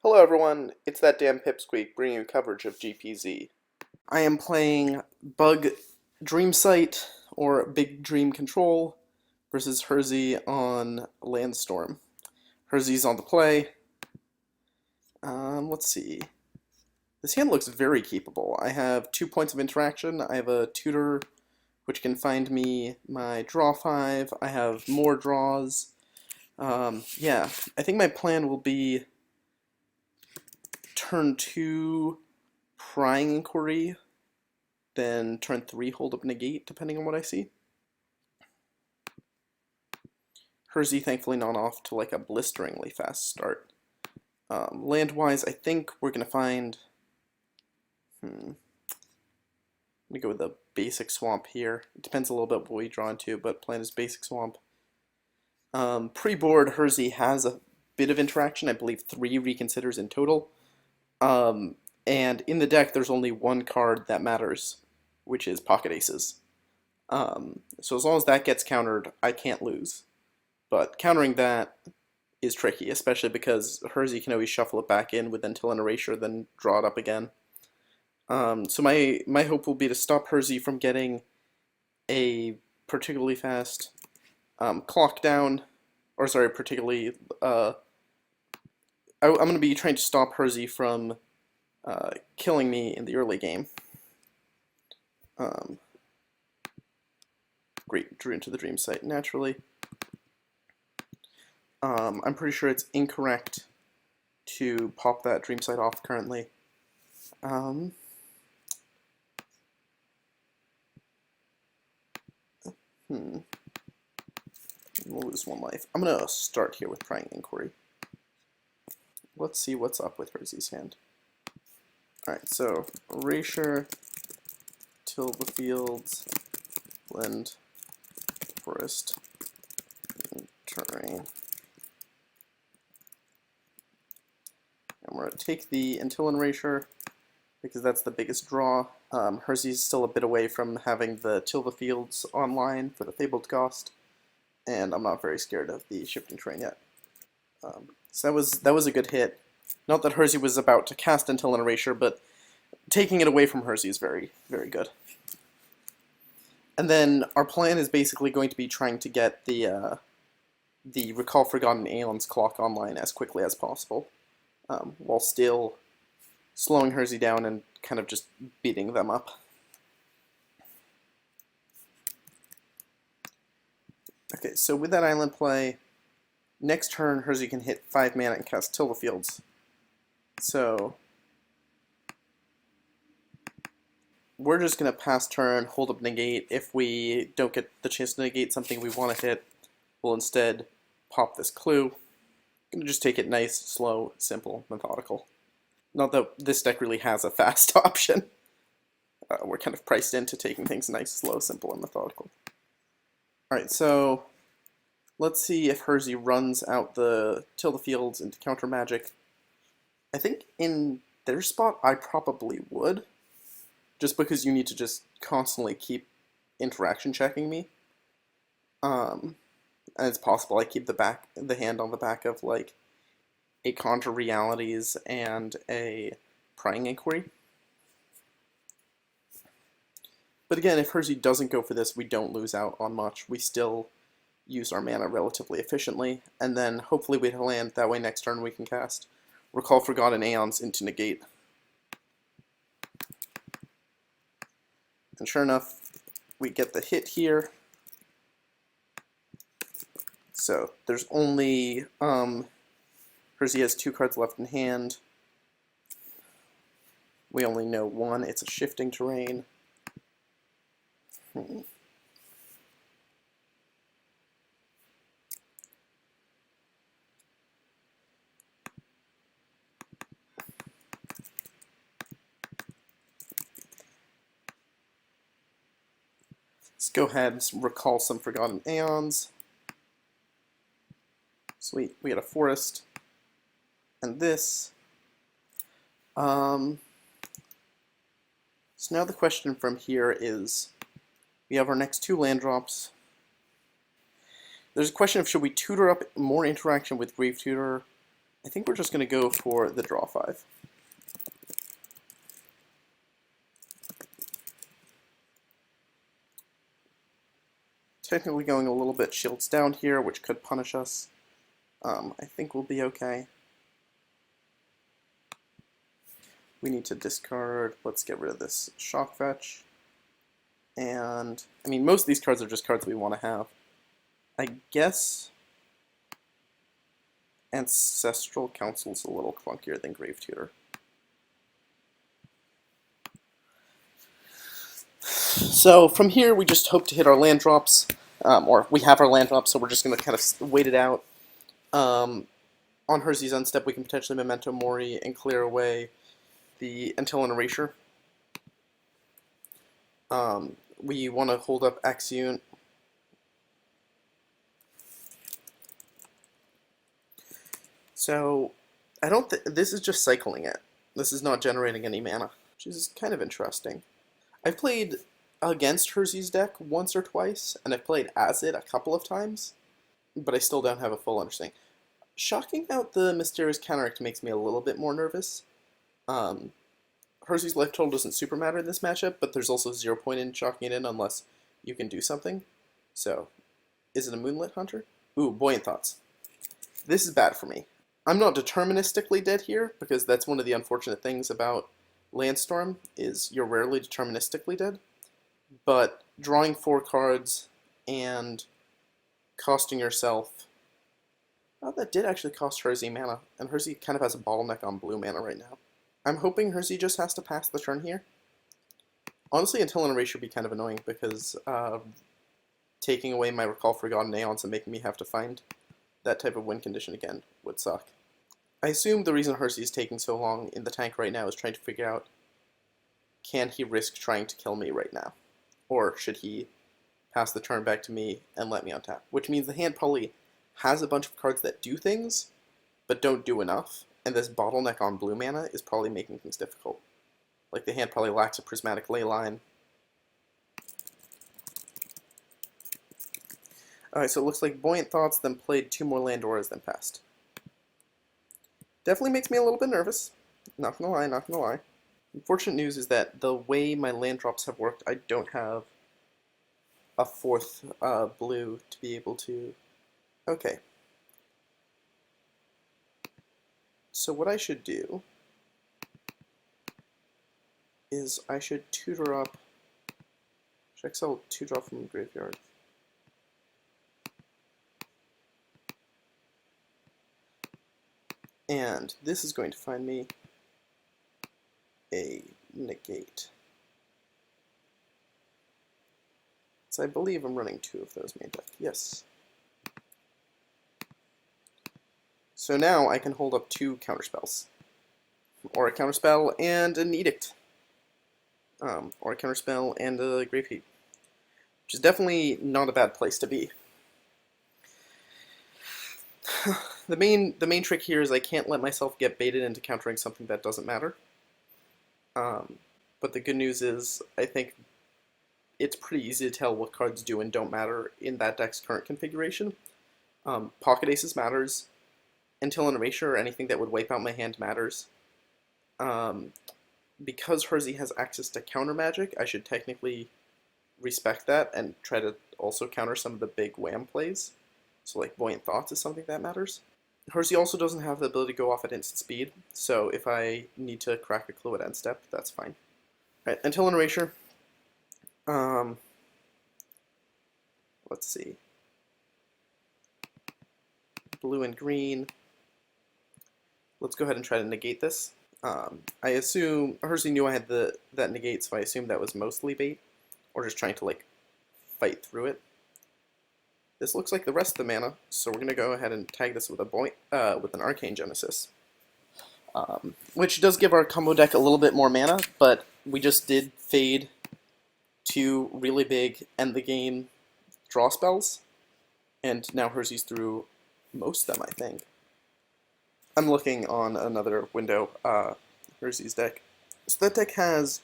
Hello everyone, it's that damn Pipsqueak bringing you coverage of GPZ. I am playing Bug Dreamsight, or Big Dream Control, versus Herzi on Landstorm. Herzi's on the play. Let's see. This hand looks very keepable. I have 2 points of interaction. I have a tutor, which can find me my draw 5. I have more draws. Yeah, I think my plan will be turn 2 Prying Inquiry, then turn 3 Hold Up Negate, depending on what I see. Herzi thankfully not off to like a blisteringly fast start. Land-wise, I think we're going to find... I'm going to go with a basic swamp here. It depends a little bit what we draw into, but plan is basic swamp. Pre-board, Herzi has a bit of interaction, I believe 3 reconsiders in total. And in the deck, there's only one card that matters, which is Pocket Aces. So as long as that gets countered, I can't lose. But countering that is tricky, especially because Herzi can always shuffle it back in with Until an Erasure, then draw it up again. So my hope will be to stop Herzi from getting a particularly fast clock down, or sorry, particularly... I'm going to be trying to stop Herzi from killing me in the early game. Great, drew into the Dreamsight naturally. I'm pretty sure it's incorrect to pop that Dreamsight off currently. We'll lose 1 life. I'm going to start here with Prying Inquiry. Let's see what's up with Herzi's hand. Alright, so Erasure, Till the Fields, Blend, Forest, and Terrain. And we're going to take the Until an Erasure, because that's the biggest draw. Herzi's still a bit away from having the Till the Fields online for the Fabled cost, and I'm not very scared of the Shifting Terrain yet. So that was a good hit. Not that Herzi was about to cast Until an Erasure, but taking it away from Herzi is very, very good. And then our plan is basically going to be trying to get the Recall Forgotten Aeons clock online as quickly as possible, while still slowing Herzi down and kind of just beating them up. Okay, so with that island play, next turn Herzi can hit 5 mana and cast Till the Fields. So we're just going to pass turn, hold up negate. If we don't get the chance to negate something we want to hit, we'll instead pop this clue. Going to just take it nice, slow, simple, methodical. Not that this deck really has a fast option. We're kind of priced into taking things nice, slow, simple, and methodical. Alright, so let's see if Herzi runs out the Till the Fields into counter magic. I think in their spot I probably would, just because you need to just constantly keep interaction checking me. And it's possible I keep the hand on the back of like a Conjure Realities and a Prying Inquiry. But again, if Herzi doesn't go for this, we don't lose out on much. We still use our mana relatively efficiently, and then hopefully we land, that way next turn we can cast Recall Forgotten Aeons into negate. And sure enough, we get the hit here. So there's only, Herzi has 2 cards left in hand. We only know 1, it's a Shifting Terrain. Let's go ahead and recall some Forgotten Aeons. Sweet, we had a Forest. And this. So now the question from here is, we have our next 2 land drops. There's a question of should we tutor up more interaction with Grave Tutor, I think we're just going to go for the draw 5. Technically going a little bit shields down here, which could punish us. I think we'll be okay. We need to discard. Let's get rid of this shock fetch. And, I mean, most of these cards are just cards we want to have. I guess Ancestral Council's a little clunkier than Grave Tutor. So from here, we just hope to hit our land drops, or we have our land drops, so we're just going to kind of wait it out. On Herzi's Unstep, we can potentially Memento Mori and clear away the Until an Erasure. We want to hold up Exeunt. So, I don't this is just cycling it. This is not generating any mana, which is kind of interesting. I've played against Herzi's deck once or twice, and I've played as it a couple of times, but I still don't have a full understanding. Shocking out the Mysterious Counteract makes me a little bit more nervous. Herzi's life total doesn't super matter in this matchup, but there's also 0 point in shocking it in unless you can do something. So, is it a Moonlit Hunter? Ooh, Buoyant Thoughts. This is bad for me. I'm not deterministically dead here, because that's one of the unfortunate things about Landstorm, is you're rarely deterministically dead. But drawing 4 cards and costing yourself... Oh, that did actually cost Herzi mana, and Herzi kind of has a bottleneck on blue mana right now. I'm hoping Herzi just has to pass the turn here. Honestly, Until an Erasure would be kind of annoying, because taking away my Recall Forgotten Aeons and making me have to find that type of win condition again would suck. I assume the reason Herzi is taking so long in the tank right now is trying to figure out, can he risk trying to kill me right now? Or should he pass the turn back to me and let me untap? Which means the hand probably has a bunch of cards that do things, but don't do enough, and this bottleneck on blue mana is probably making things difficult. Like, the hand probably lacks a Prismatic Leyline. Alright, so it looks like Buoyant Thoughts, then played 2 more land auras, then passed. Definitely makes me a little bit nervous. Not gonna lie, not gonna lie. Unfortunate news is that the way my land drops have worked, I don't have a 4th blue to be able to... Okay. So what I should do is I should tutor up... Should exile 2 drop from the graveyard. And this is going to find me a negate. So I believe I'm running 2 of those main deck. Yes. So now I can hold up 2 counterspells. Or a counterspell and an edict. Or a counterspell and a Grave Heap. Which is definitely not a bad place to be. The main trick here is I can't let myself get baited into countering something that doesn't matter. But the good news is I think it's pretty easy to tell what cards do and don't matter in that deck's current configuration. Pocket Aces matters. Until an Erasure or anything that would wipe out my hand matters. Because Herzi has access to counter magic, I should technically respect that and try to also counter some of the big wham plays. So like Buoyant Thoughts is something that matters. Herzi also doesn't have the ability to go off at instant speed, so if I need to crack a clue at end step, that's fine. Alright, Until an Erasure. Let's see. Blue and green. Let's go ahead and try to negate this. I assume Herzi knew I had that negate, so I assume that was mostly bait, or just trying to like fight through it. This looks like the rest of the mana, so we're gonna go ahead and tag this with an Arcane Genesis, which does give our combo deck a little bit more mana, but we just did fade 2 really big end the game draw spells, and now Herzi's through most of them, I think. I'm looking on another window, Herzi's deck. So that deck has...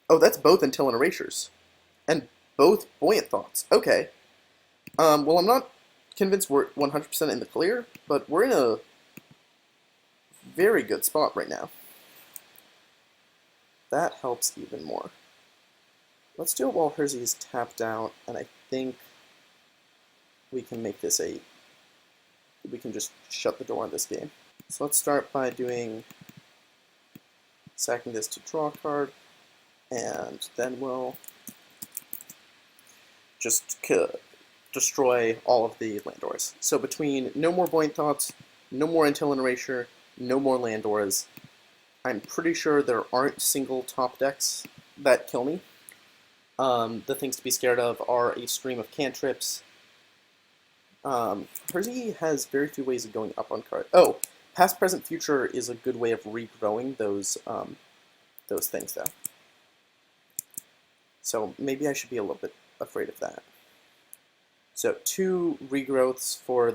Oh, that's both Until an Erasures. And both Buoyant Thoughts. Okay. Well, I'm not convinced we're 100% in the clear, but we're in a very good spot right now. That helps even more. Let's do it while Herzi is tapped out, and I think we can make this we can just shut the door on this game. So let's start by sacking this to draw a card, and then we'll just destroy all of the land doors. So between no more Buoyant Thoughts, no more Until and Erasure, no more land doors, I'm pretty sure there aren't single top decks that kill me. The things to be scared of are a stream of cantrips. Herzi has very few ways of going up on cards. Oh, Past, Present, Future is a good way of regrowing those things, though. So maybe I should be a little bit afraid of that. So 2 regrowths for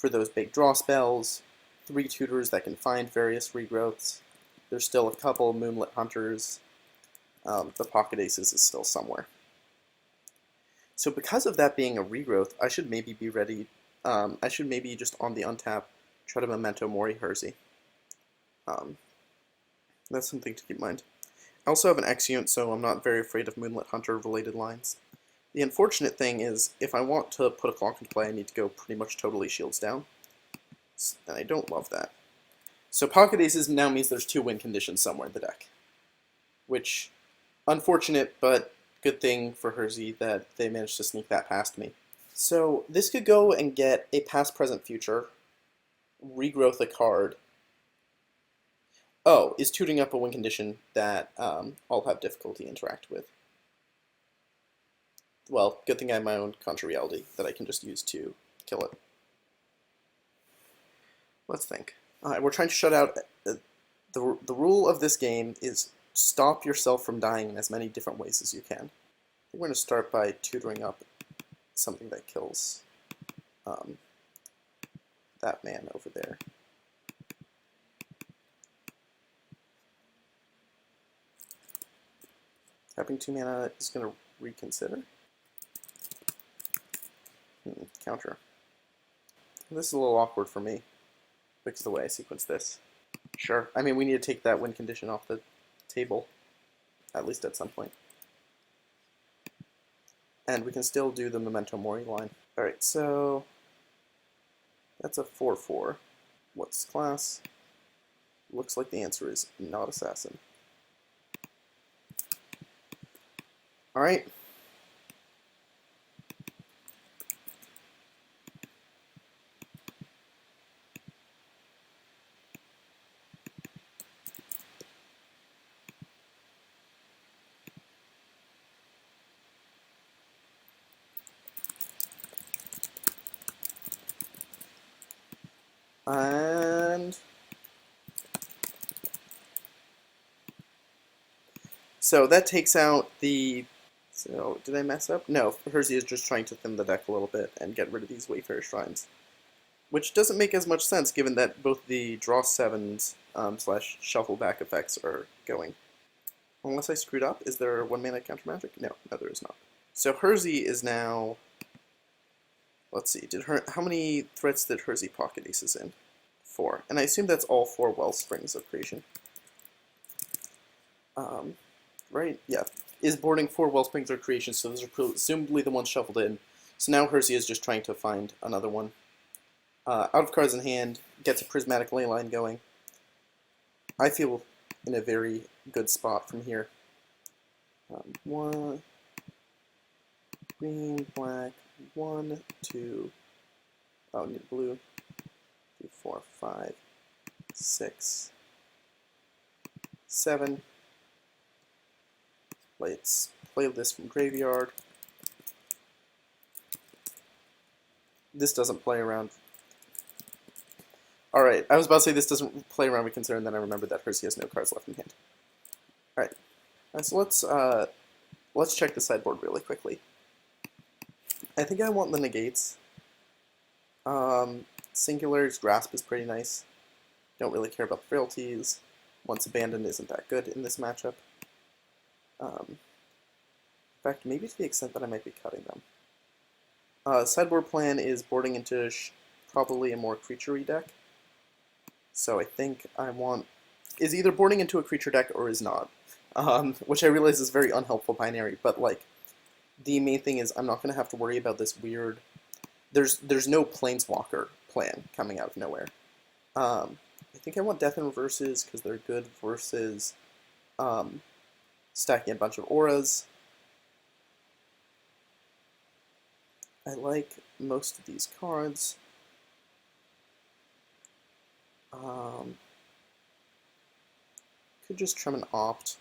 those big draw spells, 3 tutors that can find various regrowths. There's still a couple Moonlit Hunters. The Pocket Aces is still somewhere. So because of that being a regrowth, I should maybe be ready. I should maybe just on the untap try to Memento Mori Herzi. That's something to keep in mind. I also have an Exeunt, so I'm not very afraid of Moonlit Hunter related lines. The unfortunate thing is, if I want to put a clock into play, I need to go pretty much totally shields down. And I don't love that. So Pocket Aces now means there's 2 win conditions somewhere in the deck. Which, unfortunate, but good thing for Herzi that they managed to sneak that past me. So this could go and get a Past, Present, Future, regrowth a card. Oh, is tutoring up a win condition that I'll have difficulty interact with. Well, good thing I have my own Contra Reality that I can just use to kill it. Let's think. We're trying to shut out... The rule of this game is stop yourself from dying in as many different ways as you can. We're going to start by tutoring up something that kills that man over there. Tapping 2 mana is going to reconsider. Counter. This is a little awkward for me because of the way I sequence this. Sure. I mean, we need to take that win condition off the table, at least at some point. And we can still do the Memento Mori line. Alright, so that's a 4/4. What's class? Looks like the answer is not Assassin. Alright. And so that takes out the... So, did I mess up? No, Herzi is just trying to thin the deck a little bit and get rid of these Wayfarer Shrines. Which doesn't make as much sense given that both the draw 7s / shuffle back effects are going. Unless I screwed up, is there 1 mana counter magic? No, there is not. So Herzi is now... Let's see, how many threats did Herzi Pocket Aces in? 4. And I assume that's all 4 Wellsprings of Creation. Right? Yeah. Is boarding 4 Wellsprings of Creation, so those are presumably the ones shuffled in. So now Herzi is just trying to find another one. Out of cards in hand, gets a Prismatic Leyline going. I feel in a very good spot from here. 1, green, black, 1, 2, oh, need blue, 3, 4, 5, 6, 7. Let's play this from graveyard. This doesn't play around. Alright, I was about to say this doesn't play around with concern, then I remembered that Herzi has no cards left in hand. Alright, so let's check the sideboard really quickly. I think I want the negates. Singular's Grasp is pretty nice. Don't really care about the frailties. Once Abandoned isn't that good in this matchup. In fact, maybe to the extent that I might be cutting them. Sideboard plan is boarding into probably a more creature-y deck. So I think I want... is either boarding into a creature deck or is not. Which I realize is very unhelpful binary, but like, the main thing is I'm not going to have to worry about this weird... There's no Planeswalker plan coming out of nowhere. I think I want Death in Reverses because they're good versus stacking a bunch of auras. I like most of these cards. Could just trim and opt.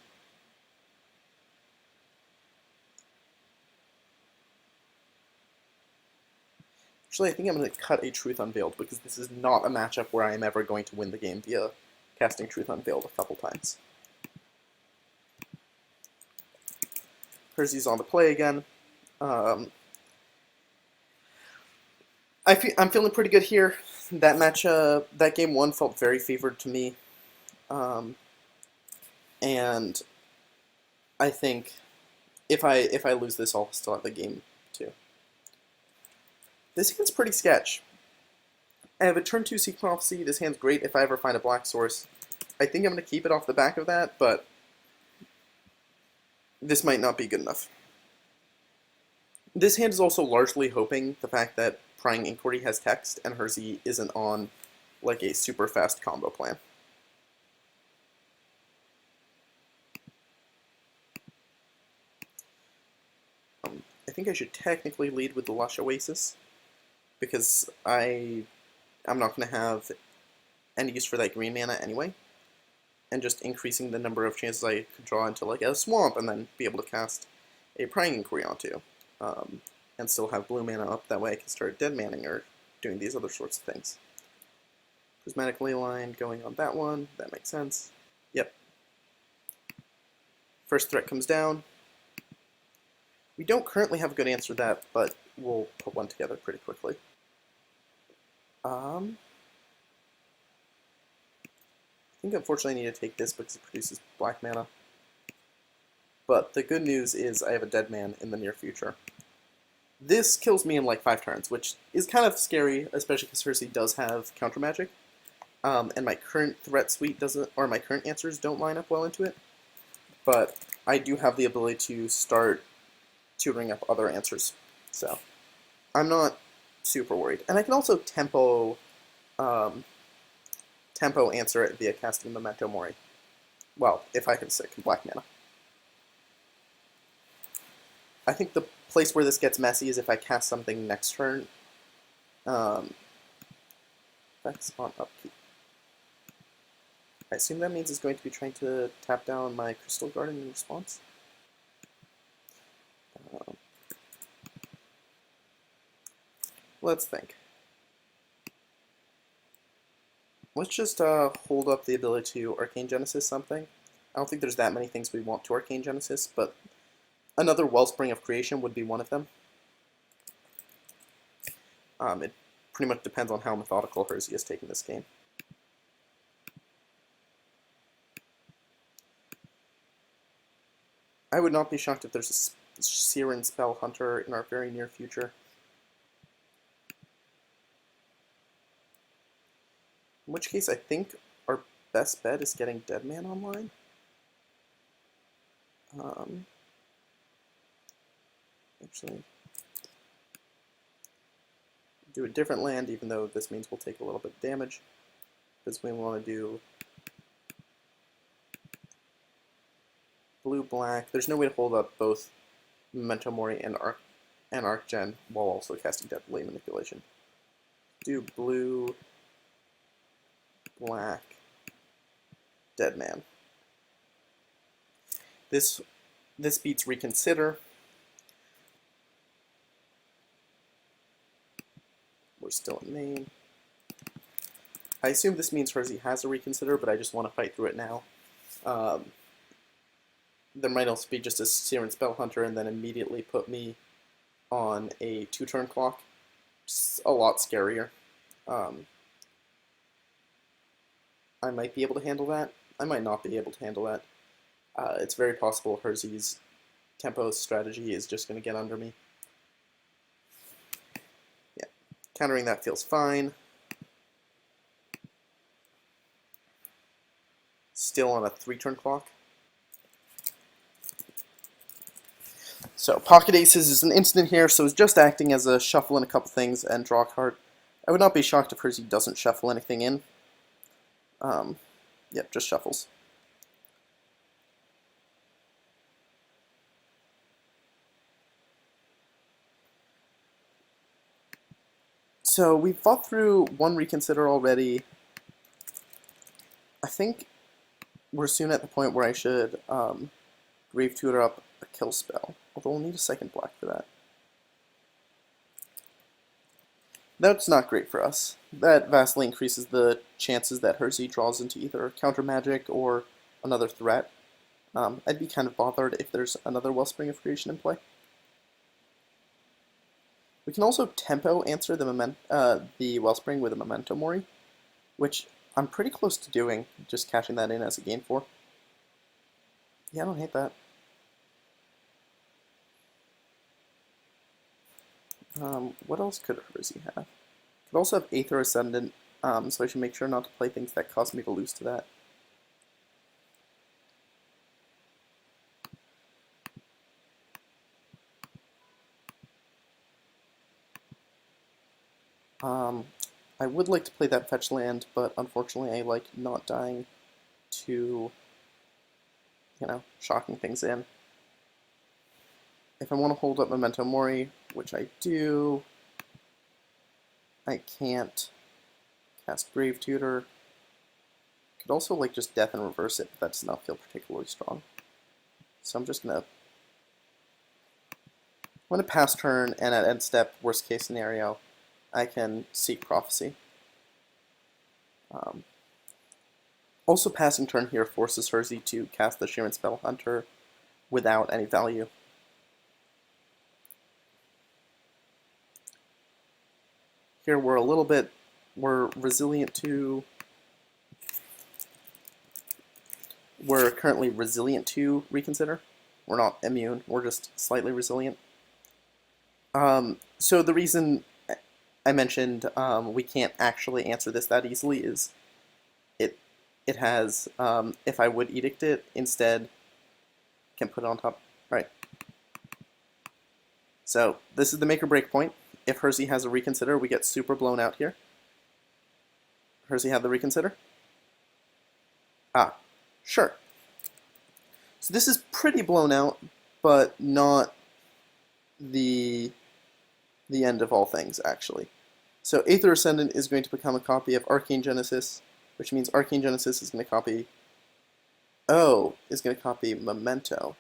Actually, I think I'm going to cut a Truth Unveiled because this is not a matchup where I am ever going to win the game via casting Truth Unveiled a couple times. Herzi's on the play again. I'm feeling pretty good here. That match, that game one felt very favored to me. And I think if I lose this, I'll still have the game too. This hand's pretty sketch. I have a turn 2 Seek Prophecy. This hand's great if I ever find a black source. I think I'm going to keep it off the back of that, but this might not be good enough. This hand is also largely hoping the fact that Prying Inquiry has text and Herzi isn't on like a super fast combo plan. I think I should technically lead with the Lush Oasis because I'm not going to have any use for that green mana anyway, and just increasing the number of chances I could draw into like a swamp and then be able to cast a Prying Inquiry onto, and still have blue mana up. That way I can start dead manning or doing these other sorts of things. Prismatic Leyline going on that one, that makes sense. Yep. First threat comes down. We don't currently have a good answer to that, but we'll put one together pretty quickly. I think unfortunately I need to take this because it produces black mana. But the good news is I have a dead man in the near future. This kills me in like 5 turns, which is kind of scary, especially because Herzi does have counter magic. And my current threat suite doesn't, or my current answers don't line up well into it. But I do have the ability to start tutoring up other answers. So I'm not super worried. And I can also tempo answer it via casting Memento Mori. Well, if I can stick black mana. I think the place where this gets messy is if I cast something next turn. Effects on upkeep. I assume that means it's going to be trying to tap down my Crystal Garden in response. Let's think. Let's just hold up the ability to Arcane Genesis something. I don't think there's that many things we want to Arcane Genesis, but another Wellspring of Creation would be one of them. It pretty much depends on how methodical Herzi is taking this game. I would not be shocked if there's a Siren Spell Hunter in our very near future. In which case, I think our best bet is getting Deadman online. Actually, do a different land, even though this means we'll take a little bit of damage, because we want to do blue-black. There's no way to hold up both Memento Mori and Arcgen while also casting Deadly Manipulation. Do blue, black, Deadman. This beats Reconsider. We're still in main. I assume this means Herzi has a Reconsider, but I just want to fight through it now. There might also be just a Siren Spell Hunter and then immediately put me on a 2-turn clock. It's a lot scarier. I might be able to handle that. I might not be able to handle that. It's very possible Herzi's tempo strategy is just going to get under me. Yeah, countering that feels fine. still on a 3-turn clock. So Pocket Aces is an instant here, so it's just acting as a shuffle in a couple things and draw a card. I would not be shocked if Herzi doesn't shuffle anything in. Yep, just shuffles. So we've fought through one reconsider already. I think we're soon at the point where I should Grave Tutor up a kill spell, although we'll need a second black for that. That's not great for us. That vastly increases the chances that Herzi draws into either counter magic or another threat. I'd be kind of bothered if there's another Wellspring of Creation in play. We can also tempo answer the Wellspring with a Memento Mori, which I'm pretty close to doing, just cashing that in as a gain 4. Yeah, I don't hate that. What else could Herzi have? Could also have Aether Ascendant, so I should make sure not to play things that cause me to lose to that. I would like to play that fetch land, but unfortunately I like not dying to, shocking things in. If I want to hold up Memento Mori, which I do, I can't cast Grave Tutor. Could also just Death and reverse it, but that does not feel particularly strong. So I'm just gonna pass turn, and at end step, worst case scenario, I can Seek Prophecy. Also passing turn here forces Herzi to cast the Sheeran Spell Hunter without any value. Here we're resilient to, we're currently resilient to Reconsider. We're not immune, we're just slightly resilient. So the reason I mentioned we can't actually answer this that easily is it has, if I would Edict it, instead can put it on top. Right. So this is the make or break point. If Herzi has a Reconsider, we get super blown out here. Herzi have the Reconsider? Ah, sure. So this is pretty blown out, but not the end of all things, actually. So Aether Ascendant is going to become a copy of Arcane Genesis, which means Arcane Genesis is going to copy... Oh, is going to copy Memento.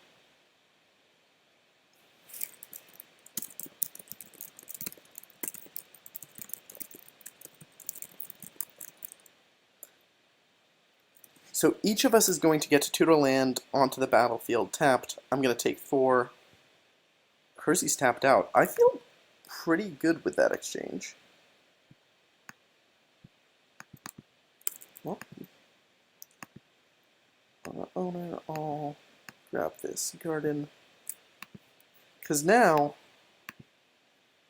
So each of us is going to get to tutor land onto the battlefield tapped. I'm going to take 4. Herzi's tapped out. I feel pretty good with that exchange. Well, owner, I'll grab this garden. Because now,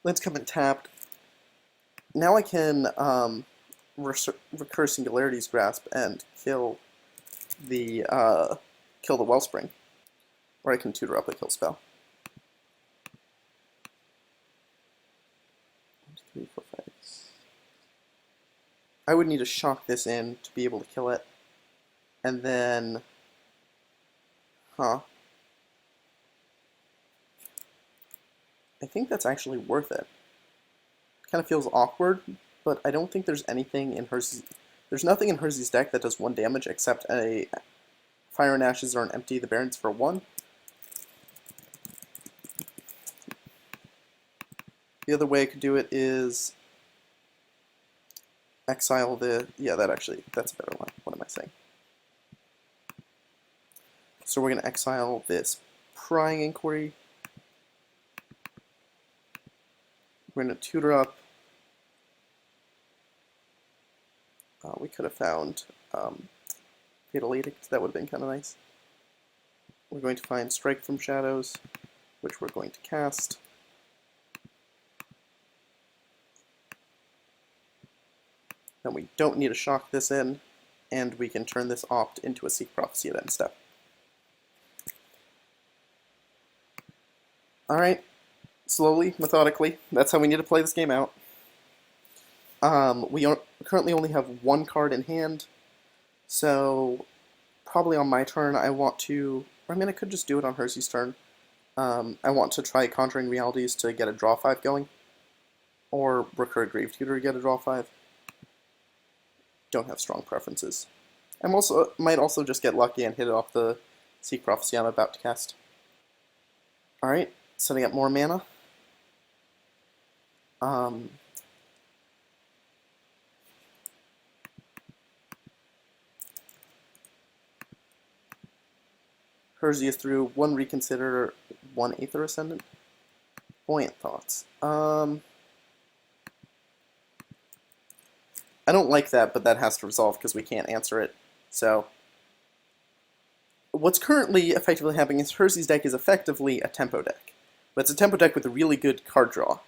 let's come in tapped. Now I can recur Singularity's Grasp and kill the Wellspring. Or I can tutor up a kill spell. 1, 2, 3, 4, 5, 6. I would need to shock this in to be able to kill it. And then... I think that's actually worth it. It kind of feels awkward, but I don't think there's anything in Herzi's... There's nothing in Herzi's deck that does 1 damage except a Fire and Ashes or an Empty the Barrens for 1. The other way I could do it is exile the... Yeah, that's a better one. What am I saying? So we're going to exile this Prying Inquiry. We're going to tutor up. We could have found Fatal Edict. That would have been kind of nice. We're going to find Strike from Shadows, which we're going to cast. Then we don't need to shock this in. and we can turn this opt into a Seek Prophecy at end step. Alright, slowly, methodically, that's how we need to play this game out. We currently only have one card in hand, so probably on my turn I want to, I mean I could just do it on Herzi's turn. I want to try Conjuring Realities to get a draw 5 going, or Recur Gravetutor to get a draw 5. Don't have strong preferences. I might also just get lucky and hit it off the Seek Prophecy I'm about to cast. Alright, setting up more mana. Herzi is through 1 Reconsider, 1 Aether Ascendant. Buoyant Thoughts. I don't like that, but that has to resolve because we can't answer it. So, what's currently effectively happening is Herzi's deck is effectively a tempo deck. But it's a tempo deck with a really good card draw.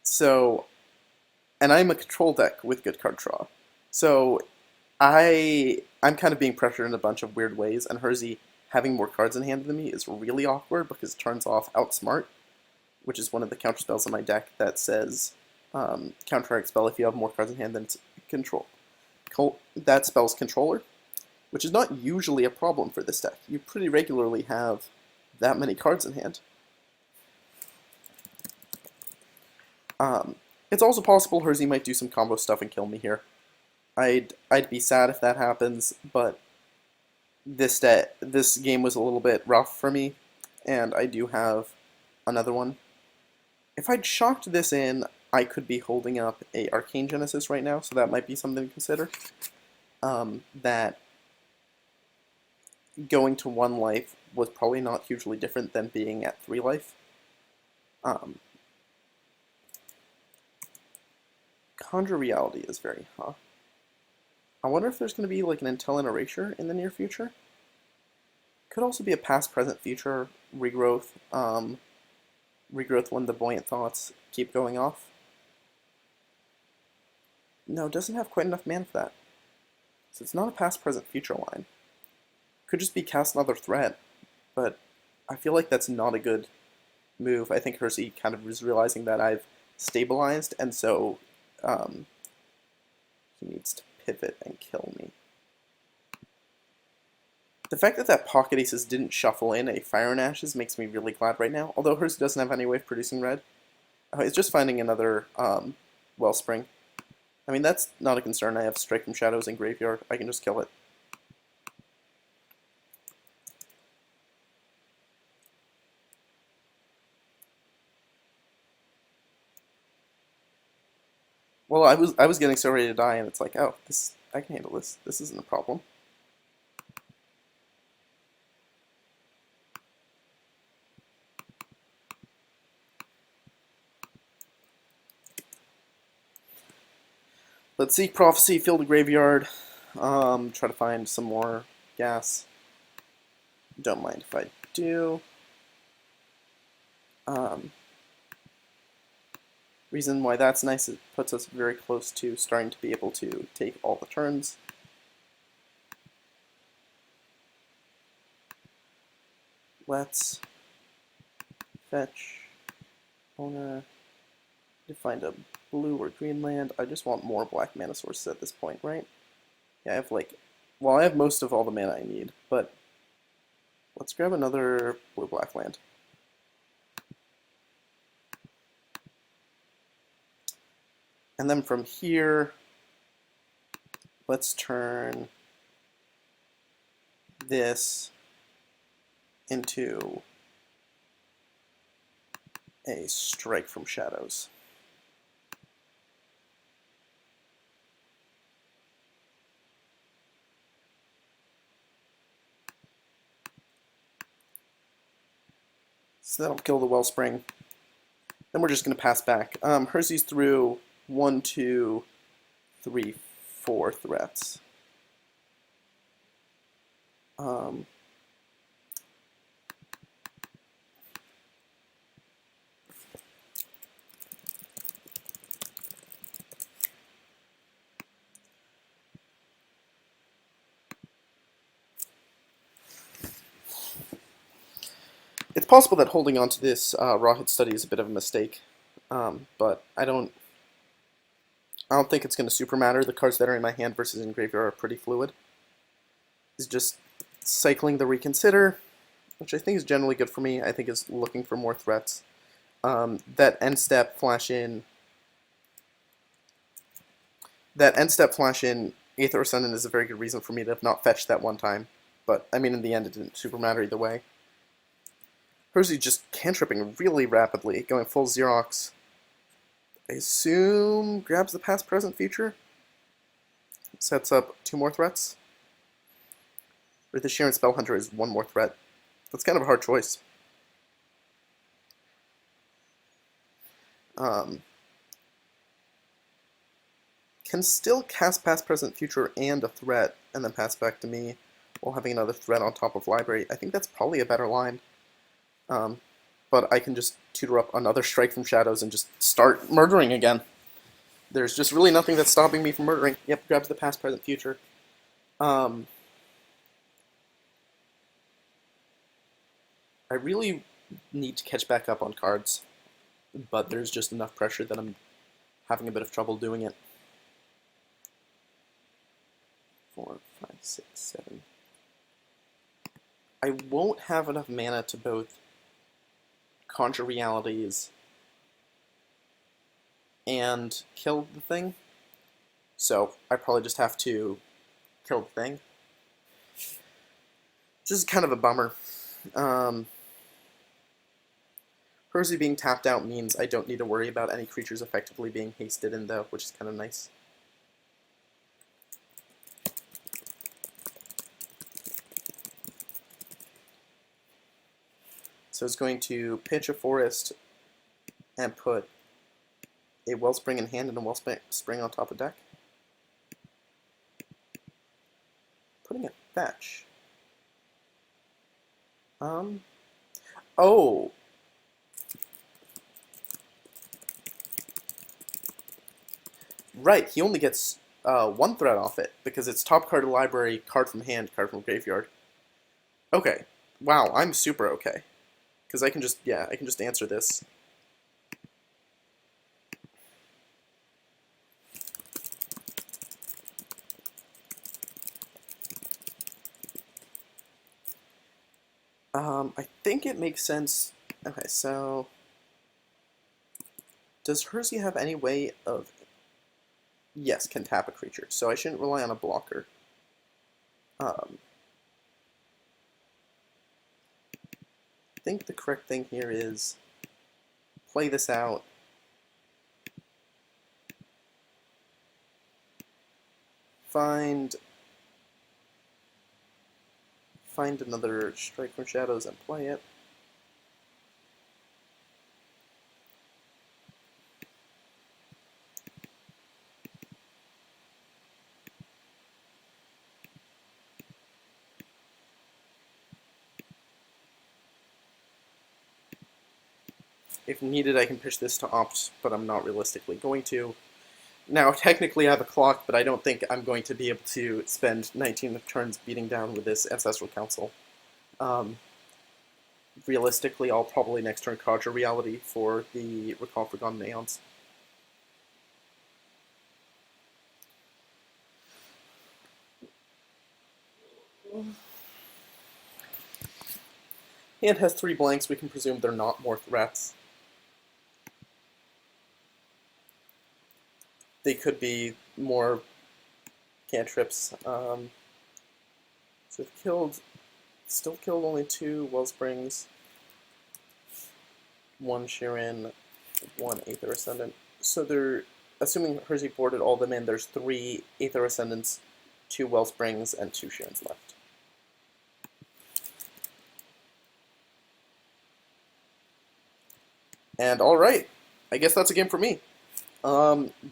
So, and I'm a control deck with good card draw. So, I'm kind of being pressured in a bunch of weird ways, and Herzi having more cards in hand than me is really awkward because it turns off Outsmart, which is one of the counter spells in my deck that says counteract spell if you have more cards in hand than its control. That spell's controller, which is not usually a problem for this deck. You pretty regularly have that many cards in hand. It's also possible Herzi might do some combo stuff and kill me here. I'd be sad if that happens, but this game was a little bit rough for me, and I do have another one. If I'd shocked this in, I could be holding up a Arcane Genesis right now, so that might be something to consider. That going to 1 life was probably not hugely different than being at 3 life. Conjure Reality is very, I wonder if there's going to be like an Intelligent Erasure in the near future. Could also be a past, present, future regrowth. Regrowth when the Buoyant Thoughts keep going off. No, it doesn't have quite enough mana for that. So it's not a past, present, future line. Could just be cast another threat, but I feel like that's not a good move. I think Herzi kind of is realizing that I've stabilized, and so he needs to pivot and kill me. The fact that Pocket Aces didn't shuffle in a Fire and Ashes makes me really glad right now, although Herzi doesn't have any way of producing red. It's just finding another Wellspring. I mean, that's not a concern. I have Strike from Shadows and Graveyard. I can just kill it. Well, I was getting so ready to die, and it's like, oh, I can handle this. This isn't a problem. Let's Seek Prophecy, fill the graveyard, try to find some more gas. Don't mind if I do. Reason why that's nice is it puts us very close to starting to be able to take all the turns. Let's fetch owner to find a blue or green land. I just want more black mana sources at this point, right? Yeah, I have I have most of all the mana I need, but let's grab another blue-black land. And then from here, let's turn this into a Strike from Shadows. So that'll kill the Wellspring. Then we're just going to pass back. Herzi's through 1, 2, 3, 4 threats. It's possible that holding on to this raw hit study is a bit of a mistake, but I don't think it's going to super matter. The cards that are in my hand versus in graveyard are pretty fluid. It's just cycling the Reconsider, which I think is generally good for me. I think is looking for more threats. That end step flash in Aether Ascendant is a very good reason for me to have not fetched that one time. But, I mean, in the end, it didn't super matter either way. Herzi just cantripping really rapidly, going full Xerox. I assume grabs the past, present, future. Sets up 2 more threats. Or the Sharon Spellhunter is 1 more threat. That's kind of a hard choice. Can still cast past, present, future, and a threat, and then pass back to me while having another threat on top of library. I think that's probably a better line. But I can just tutor up another Strike from Shadows and just start murdering again. There's just really nothing that's stopping me from murdering. Yep, grabs the past, present, future. I really need to catch back up on cards, but there's just enough pressure that I'm having a bit of trouble doing it. 4, 5, 6, 7. I won't have enough mana to both conjure realities and kill the thing, so I probably just have to kill the thing. This is kind of a bummer. Herzi being tapped out means I don't need to worry about any creatures effectively being hasted in, though, which is kind of nice. So it's going to pitch a forest and put a Wellspring in hand and a Wellspring on top of deck. Putting a fetch. Oh! Right, he only gets 1 threat off it, because it's top card of library, card from hand, card from graveyard. Okay. Wow, I'm super okay. Because I can just answer this. I think it makes sense. Okay, so does Herzi have any way of... Yes, can tap a creature, so I shouldn't rely on a blocker. I think the correct thing here is play this out. Find another Strike from Shadows and play it. If needed, I can pitch this to opt, but I'm not realistically going to. Now, technically I have a clock, but I don't think I'm going to be able to spend 19 turns beating down with this Ancestral Council. Realistically, I'll probably next turn conjure reality for the Recall Forgotten Aeons. Hand has 3 blanks, we can presume they're not more threats. They could be more cantrips. So we've still killed only 2 Wellsprings, 1 Sharon, 1 Aether Ascendant. So they're, assuming Herzi boarded all of them in, there's 3 Aether Ascendants, 2 Wellsprings, and 2 Sharons left. And alright, I guess that's a game for me.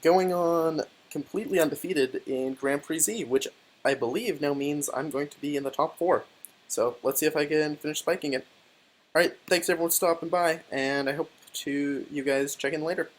Going on completely undefeated in Grand Prix Z, which I believe now means I'm going to be in the top 4. So let's see if I can finish spiking it. Alright, thanks everyone for stopping by, and I hope you guys check in later.